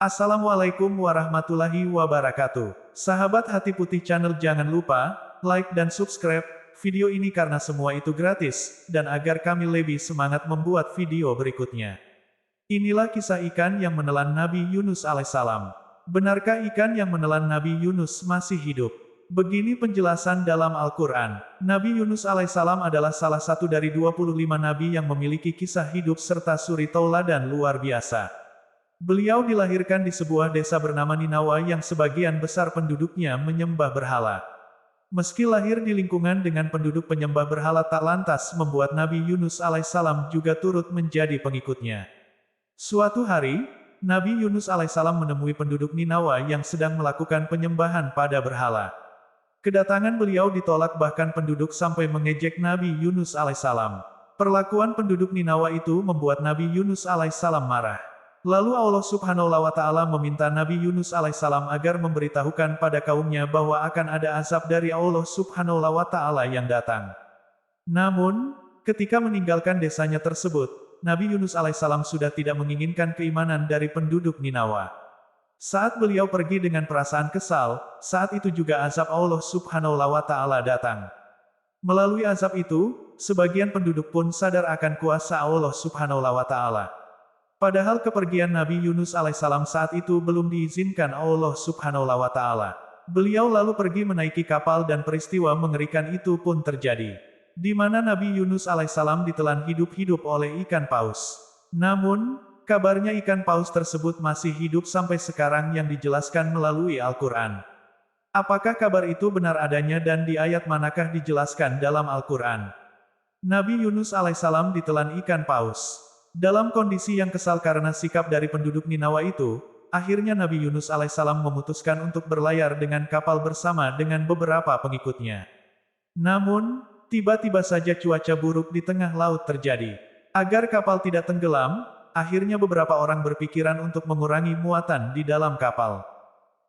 Assalamualaikum warahmatullahi wabarakatuh. Sahabat Hati Putih Channel, jangan lupa like dan subscribe video ini karena semua itu gratis, dan agar kami lebih semangat membuat video berikutnya. Inilah kisah ikan yang menelan Nabi Yunus alaihissalam. Benarkah ikan yang menelan Nabi Yunus masih hidup? Begini penjelasan dalam Al-Quran. Nabi Yunus alaihissalam adalah salah satu dari 25 nabi yang memiliki kisah hidup serta suri tauladan luar biasa. Beliau dilahirkan di sebuah desa bernama Ninawa yang sebagian besar penduduknya menyembah berhala. Meski lahir di lingkungan dengan penduduk penyembah berhala, tak lantas membuat Nabi Yunus alaihissalam juga turut menjadi pengikutnya. Suatu hari, Nabi Yunus alaihissalam menemui penduduk Ninawa yang sedang melakukan penyembahan pada berhala. Kedatangan beliau ditolak, bahkan penduduk sampai mengejek Nabi Yunus alaihissalam. Perlakuan penduduk Ninawa itu membuat Nabi Yunus alaihissalam marah. Lalu Allah Subhanahu wa Ta'ala meminta Nabi Yunus alaihissalam agar memberitahukan pada kaumnya bahwa akan ada azab dari Allah Subhanahu wa Ta'ala yang datang. Namun, ketika meninggalkan desanya tersebut, Nabi Yunus alaihissalam sudah tidak menginginkan keimanan dari penduduk Ninawa. Saat beliau pergi dengan perasaan kesal, saat itu juga azab Allah Subhanahu wa Ta'ala datang. Melalui azab itu, sebagian penduduk pun sadar akan kuasa Allah Subhanahu wa Ta'ala. Padahal kepergian Nabi Yunus alaihissalam saat itu belum diizinkan Allah Subhanahu wa Ta'ala. Beliau lalu pergi menaiki kapal dan peristiwa mengerikan itu pun terjadi, di mana Nabi Yunus alaihissalam ditelan hidup-hidup oleh ikan paus. Namun, kabarnya ikan paus tersebut masih hidup sampai sekarang yang dijelaskan melalui Al-Quran. Apakah kabar itu benar adanya dan di ayat manakah dijelaskan dalam Al-Quran? Nabi Yunus alaihissalam ditelan ikan paus. Dalam kondisi yang kesal karena sikap dari penduduk Ninawa itu, akhirnya Nabi Yunus alaihissalam memutuskan untuk berlayar dengan kapal bersama dengan beberapa pengikutnya. Namun, tiba-tiba saja cuaca buruk di tengah laut terjadi. Agar kapal tidak tenggelam, akhirnya beberapa orang berpikiran untuk mengurangi muatan di dalam kapal.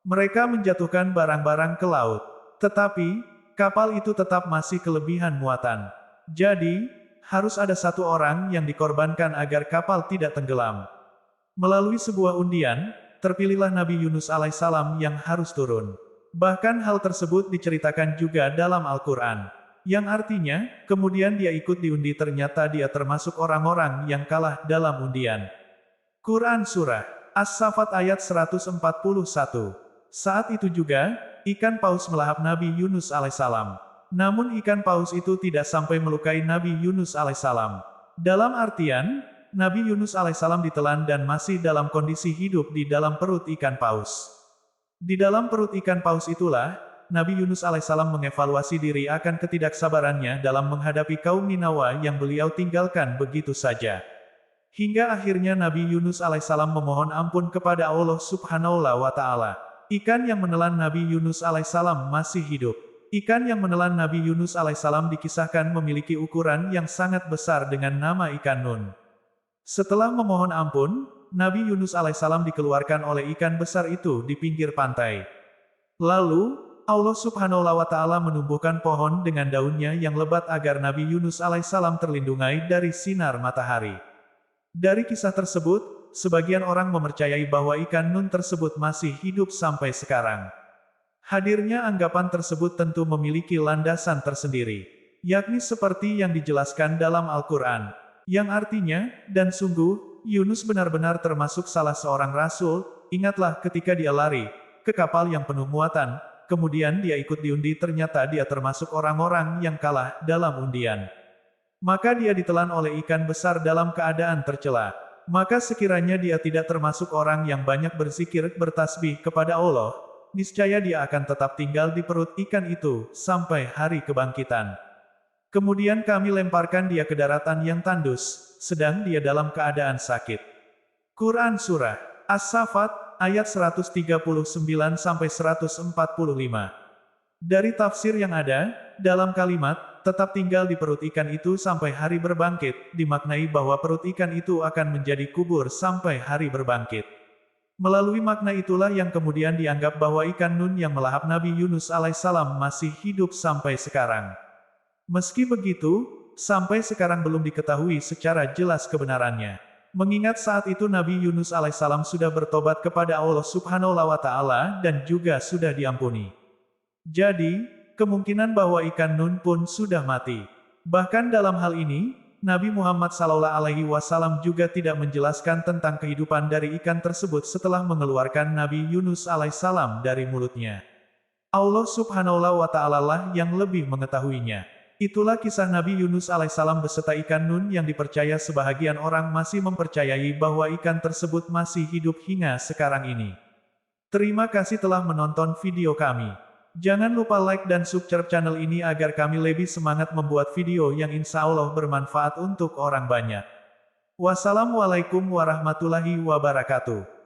Mereka menjatuhkan barang-barang ke laut. Tetapi, kapal itu tetap masih kelebihan muatan. Jadi, harus ada satu orang yang dikorbankan agar kapal tidak tenggelam. Melalui sebuah undian, terpilihlah Nabi Yunus alaihissalam yang harus turun. Bahkan hal tersebut diceritakan juga dalam Al-Quran. Yang artinya, kemudian dia ikut diundi, ternyata dia termasuk orang-orang yang kalah dalam undian. Quran Surah As-Saffat ayat 141. Saat itu juga, ikan paus melahap Nabi Yunus alaihissalam. Namun ikan paus itu tidak sampai melukai Nabi Yunus alaihissalam. Dalam artian, Nabi Yunus alaihissalam ditelan dan masih dalam kondisi hidup di dalam perut ikan paus. Di dalam perut ikan paus itulah, Nabi Yunus alaihissalam mengevaluasi diri akan ketidaksabarannya dalam menghadapi kaum Ninawa yang beliau tinggalkan begitu saja. Hingga akhirnya Nabi Yunus alaihissalam memohon ampun kepada Allah Subhanahu wa Ta'ala. Ikan yang menelan Nabi Yunus alaihissalam masih hidup. Ikan yang menelan Nabi Yunus alaihissalam dikisahkan memiliki ukuran yang sangat besar dengan nama ikan nun. Setelah memohon ampun, Nabi Yunus alaihissalam dikeluarkan oleh ikan besar itu di pinggir pantai. Lalu, Allah Subhanahu wa Ta'ala menumbuhkan pohon dengan daunnya yang lebat agar Nabi Yunus alaihissalam terlindungi dari sinar matahari. Dari kisah tersebut, sebagian orang mempercayai bahwa ikan nun tersebut masih hidup sampai sekarang. Hadirnya anggapan tersebut tentu memiliki landasan tersendiri, yakni seperti yang dijelaskan dalam Al-Quran, yang artinya, dan sungguh, Yunus benar-benar termasuk salah seorang rasul. Ingatlah ketika dia lari ke kapal yang penuh muatan, kemudian dia ikut diundi, ternyata dia termasuk orang-orang yang kalah dalam undian. Maka dia ditelan oleh ikan besar dalam keadaan tercela. Maka sekiranya dia tidak termasuk orang yang banyak berzikir bertasbih kepada Allah, niscaya dia akan tetap tinggal di perut ikan itu sampai hari kebangkitan. Kemudian kami lemparkan dia ke daratan yang tandus, sedang dia dalam keadaan sakit. Quran Surah As-Saffat ayat 139-145. Dari tafsir yang ada, dalam kalimat tetap tinggal di perut ikan itu sampai hari berbangkit, dimaknai bahwa perut ikan itu akan menjadi kubur sampai hari berbangkit. Melalui makna itulah yang kemudian dianggap bahwa ikan nun yang melahap Nabi Yunus alaihissalam masih hidup sampai sekarang. Meski begitu, sampai sekarang belum diketahui secara jelas kebenarannya. Mengingat saat itu Nabi Yunus alaihissalam sudah bertobat kepada Allah Subhanahu wa Ta'ala dan juga sudah diampuni. Jadi, kemungkinan bahwa ikan nun pun sudah mati. Bahkan dalam hal ini, Nabi Muhammad SAW juga tidak menjelaskan tentang kehidupan dari ikan tersebut setelah mengeluarkan Nabi Yunus alaihissalam dari mulutnya. Allah Subhanahu wa Ta'ala lah yang lebih mengetahuinya. Itulah kisah Nabi Yunus alaihissalam beserta ikan nun yang dipercaya sebahagian orang masih mempercayai bahwa ikan tersebut masih hidup hingga sekarang ini. Terima kasih telah menonton video kami. Jangan lupa like dan subscribe channel ini agar kami lebih semangat membuat video yang insya Allah bermanfaat untuk orang banyak. Wassalamualaikum warahmatullahi wabarakatuh.